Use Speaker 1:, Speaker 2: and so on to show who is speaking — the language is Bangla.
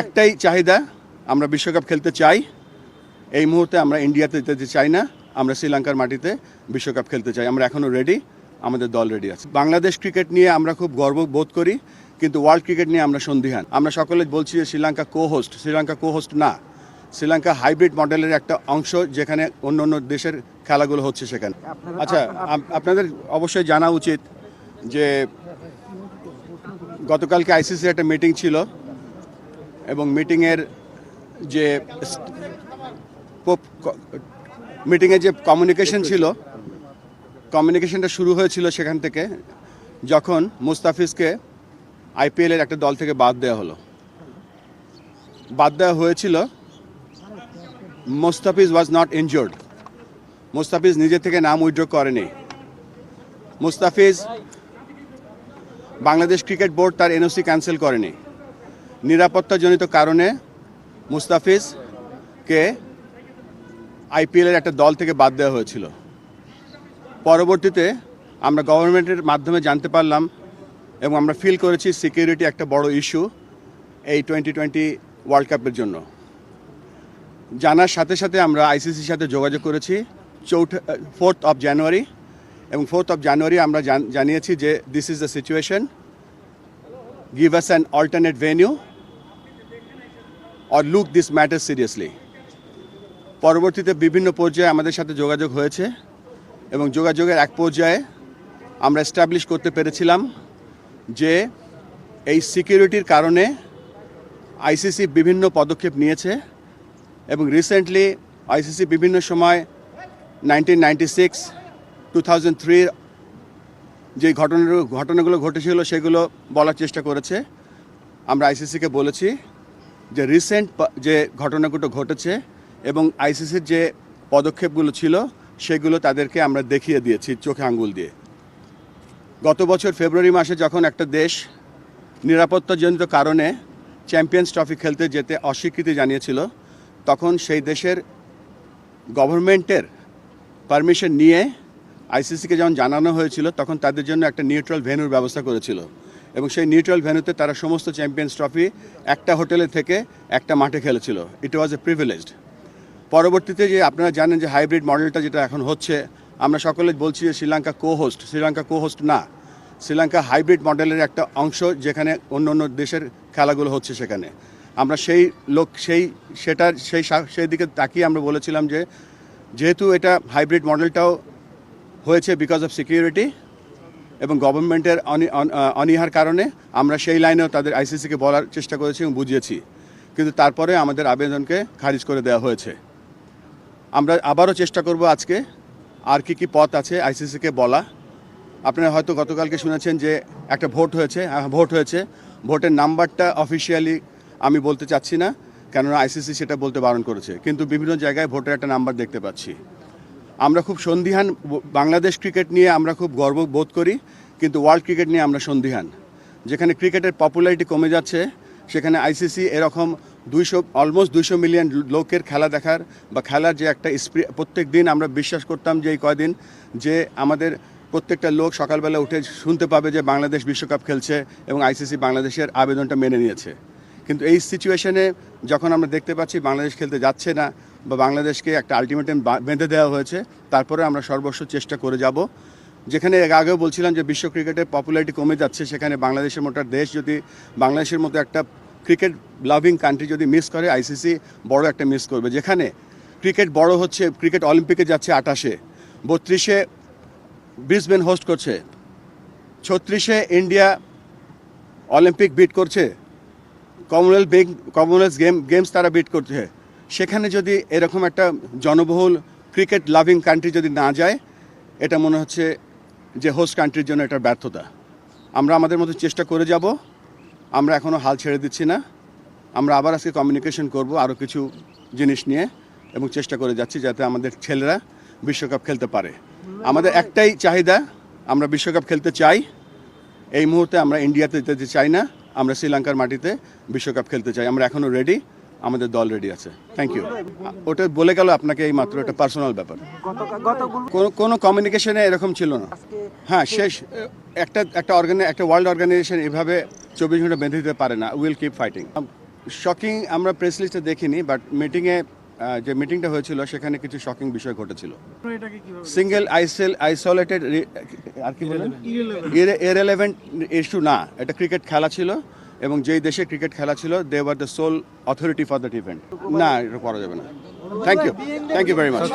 Speaker 1: একটাই চাহিদা, আমরা বিশ্বকাপ খেলতে চাই। এই মুহূর্তে আমরা ইন্ডিয়াতে যেতে চাই না, আমরা শ্রীলঙ্কার মাটিতে বিশ্বকাপ খেলতে চাই। আমরা এখনও রেডি, আমাদের দল রেডি আছে। বাংলাদেশ ক্রিকেট নিয়ে আমরা খুব গর্ব বোধ করি, কিন্তু ওয়ার্ল্ড ক্রিকেট নিয়ে আমরা সন্দিহান। আমরা সকলে বলছি যে শ্রীলঙ্কা কো হোস্ট না। শ্রীলঙ্কা হাইব্রিড মডেলের একটা অংশ, যেখানে অন্য অন্য দেশের খেলাগুলো হচ্ছে সেখানে। আচ্ছা, আপনাদের অবশ্যই জানা উচিত যে গতকালকে আইসিসির একটা মিটিং ছিল, এবং মিটিংয়ের যে কমিউনিকেশন ছিল, কমিউনিকেশনটা শুরু হয়েছিল সেখান থেকে, যখন মুস্তাফিজকে আইপিএলের একটা দল থেকে বাদ দেওয়া হয়েছিল। Mustafiz was not injured. Mustafiz নিজে থেকে নাম উইথড্র করেনি। মুস্তাফিজ, বাংলাদেশ ক্রিকেট বোর্ড তার এনওসি ক্যান্সেল করেনি। নিরাপত্তাজনিত কারণে মুস্তাফিজকে আইপিএলের একটা দল থেকে বাদ দেওয়া হয়েছিল। পরবর্তীতে আমরা গভর্নমেন্টের মাধ্যমে জানতে পারলাম, এবং আমরা ফিল করেছি সিকিউরিটি একটা বড় ইস্যু এই 2020 ওয়ার্ল্ড কাপের জন্য। জানার সাথে সাথে আমরা আইসিসির সাথে যোগাযোগ করেছি 4th of January, এবং 4th of January আমরা জানিয়েছি যে this is the situation, give us an alternate venue or look this matter seriously. পরবর্তীতে বিভিন্ন পর্যায়ে আমাদের সাথে যোগাযোগ হয়েছে, এবং যোগাযোগের এক পর্যায়ে আমরা এস্টাবলিশ করতে পেরেছিলাম যে এই সিকিউরিটির কারণে আইসিসি বিভিন্ন পদক্ষেপ নিয়েছে, এবং রিসেন্টলি আইসিসি বিভিন্ন সময় 1996, 2003 যে ঘটনাগুলো ঘটেছিল সেগুলো বলার চেষ্টা করেছে। আমরা আইসিসিকে বলেছি যে রিসেন্ট যে ঘটনাগুলো ঘটেছে এবং আইসিসির যে পদক্ষেপগুলো ছিল সেগুলো তাদেরকে আমরা দেখিয়ে দিয়েছি চোখে আঙ্গুল দিয়ে। গত বছর ফেব্রুয়ারি মাসে যখন একটা দেশ নিরাপত্তাজনিত কারণে চ্যাম্পিয়ন্স ট্রফি খেলতে যেতে অস্বীকৃতি জানিয়েছিল, তখন সেই দেশের গভর্নমেন্টের পারমিশন নিয়ে আইসিসিকে যখন জানানো হয়েছিল, তখন তাদের জন্য একটা নিউট্রাল ভেন্যুর ব্যবস্থা করেছিল, এবং সেই নিউট্রাল ভেন্যুতে তারা সমস্ত চ্যাম্পিয়ন্স ট্রফি একটা হোটেলে থেকে একটা মাঠে খেলেছিল। ইট ওয়াজ এ প্রিভিলেজড। পরবর্তীতে যে আপনারা জানেন যে হাইব্রিড মডেলটা যেটা এখন হচ্ছে, আমরা সকলে বলছি যে শ্রীলঙ্কা কো হোস্ট না। শ্রীলঙ্কা হাইব্রিড মডেলের একটা অংশ, যেখানে অন্য অন্য দেশের খেলাগুলো হচ্ছে সেখানে। আমরা সেই দিকে তাকিয়ে আমরা বলেছিলাম যে যেহেতু এটা হাইব্রিড মডেলটাও হয়েছে বিকজ অফ সিকিউরিটি এবং গভর্নমেন্টের অনীহার কারণে, আমরা সেই লাইনেও তাদের আইসিসিকে বলার চেষ্টা করেছি এবং বুঝিয়েছি, কিন্তু তারপরে আমাদের আবেদনকে খারিজ করে দেওয়া হয়েছে। আমরা আবারও চেষ্টা করব আজকে আর কি পথ আছে আইসিসিকে বলা। আপনারা হয়তো গতকালকে শুনেছেন যে একটা ভোট হয়েছে। ভোটের নাম্বারটা অফিসিয়ালি আমি বলতে চাচ্ছি না, কেননা আইসিসি সেটা বলতে বারণ করেছে, কিন্তু বিভিন্ন জায়গায় ভোটের একটা নাম্বার দেখতে পাচ্ছি। আমরা খুব সন্দিহান। বাংলাদেশ ক্রিকেট নিয়ে আমরা খুব গর্ব বোধ করি, কিন্তু ওয়ার্ল্ড ক্রিকেট নিয়ে আমরা সন্দিহান। যেখানে ক্রিকেটের পপুলারিটি কমে যাচ্ছে, সেখানে আইসিসি এরকম অলমোস্ট 200 মিলিয়ন লোকের খেলা দেখার বা খেলার যে একটা প্রত্যেক দিন আমরা বিশ্বাস করতাম যে এই কয়দিন যে আমাদের প্রত্যেকটা লোক সকালবেলা উঠে শুনতে পাবে যে বাংলাদেশ বিশ্বকাপ খেলছে, এবং আইসিসি বাংলাদেশের আবেদনটা মেনে নিয়েছে। কিন্তু এই সিচুয়েশনে যখন আমরা দেখতে পাচ্ছি বাংলাদেশ খেলতে যাচ্ছে না, বা বাংলাদেশকে একটা আলটিমেটাম বেঁধে দেওয়া হয়েছে, তারপরে আমরা সর্বস্ব চেষ্টা করে যাব। যেখানে আগেও বলছিলাম যে বিশ্ব ক্রিকেটের পপুলারিটি কমে যাচ্ছে, সেখানে বাংলাদেশের মতো দেশ যদি বাংলাদেশের মতো একটা ক্রিকেট লাভিং কান্ট্রি যদি মিস করে, আইসিসি বড় একটা মিস করবে। যেখানে ক্রিকেট বড় হচ্ছে, ক্রিকেট অলিম্পিকে যাচ্ছে 28-এ, 32-এ ব্রিসবেন হোস্ট করছে, 36-এ ইন্ডিয়া অলিম্পিক বিট করছে, কমনওয়েলথ গেমস তারা বিট করছে। সেখানে যদি এরকম একটা জনবহুল ক্রিকেট লাভিং কান্ট্রি যদি না যায়, এটা মনে হচ্ছে যে হোস্ট কান্ট্রির জন্য এটা ব্যর্থতা। আমরা আমাদের মতো চেষ্টা করে যাব, আমরা এখনও হাল ছেড়ে দিচ্ছি না। আমরা আবার আজকে কমিউনিকেশন করব আরও কিছু জিনিস নিয়ে, এবং চেষ্টা করে যাচ্ছি যাতে আমাদের ছেলেরা বিশ্বকাপ খেলতে পারে। আমাদের একটাই চাহিদা, আমরা বিশ্বকাপ খেলতে চাই। এই মুহূর্তে আমরা ইন্ডিয়াতে যেতে চাই না, আমরা শ্রীলঙ্কার মাটিতে বিশ্বকাপ খেলতে চাই। আমরা এখনও রেডি, আমাদের দল রেডি আছে। Thank you. ওটা বলে গেল আপনাকে এই মাত্র, এটা পার্সোনাল ব্যাপার। কোনো কমিউনিকেশনে এরকম ছিল না। হ্যাঁ, শেষ একটা ওয়ার্ল্ড অর্গানাইজেশন এভাবে 24 ঘন্টা বেঁধে দিতে পারে না। Will keep fighting. শকিং আমরা প্রেস লিস্টে দেখিনি, বাট মিটিংয়ে যে মিটিংটা হয়েছিল সেখানে কিছু শকিং বিষয় ঘটেছিল।
Speaker 2: এটাকে কিভাবে
Speaker 1: সিঙ্গেল আইসোলেটেড আর কি বলেন ইররেলেভেন্ট ইস্যু না, এটা ক্রিকেট খেলা ছিল এবং যেই দেশে ক্রিকেট খেলা ছিল they were the sole authority for that event. না, এটা করা যাবে না। Thank you very much.